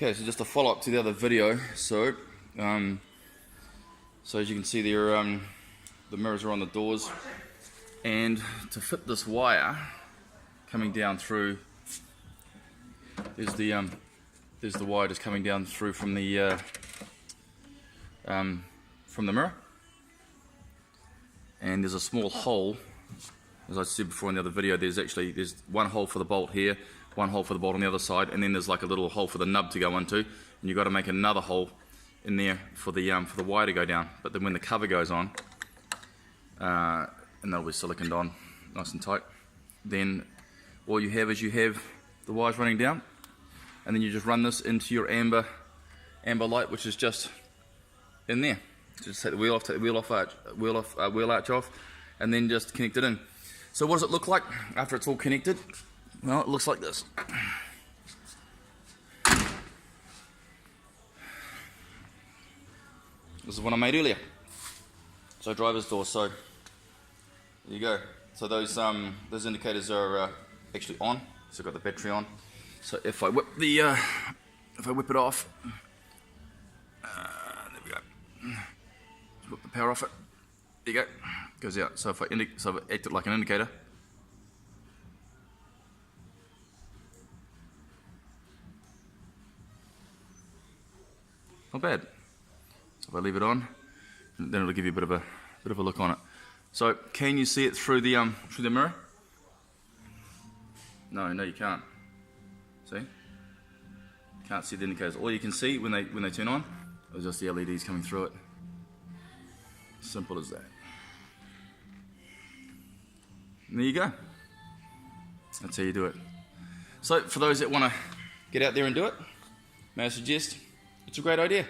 Okay, so just a follow-up to the other video. So as you can see there, the mirrors are on the doors, and to fit this wire coming down through, there's the wire just coming down through from the mirror, and there's a small hole. As I said before in the other video, there's one hole for the bolt here, one hole for the bolt on the other side, and then there's like a little hole for the nub to go into, and you've got to make another hole in there for the wire to go down. But then when the cover goes on, and that'll be siliconed on nice and tight, then all you have is the wires running down, and then you just run this into your amber light, which is just in there. Just take the wheel off, take the wheel arch off, and then just connect it in. So what does it look like after it's all connected? Well, it looks like this. This is one I made earlier. So driver's door. So there you go. So those indicators are actually on. So I've got the battery on. So if I whip it off, there we go. Whip the power off it. There you go. Goes out. So if I act it like an indicator. Not bad. So if I leave it on, then it'll give you a bit of a look on it. So can you see it through the mirror? No, you can't. See? Can't see the indicators. All you can see when they turn on is just the LEDs coming through it. Simple as that. And there you go. That's how you do it. So for those that want to get out there and do it, may I suggest it's a great idea.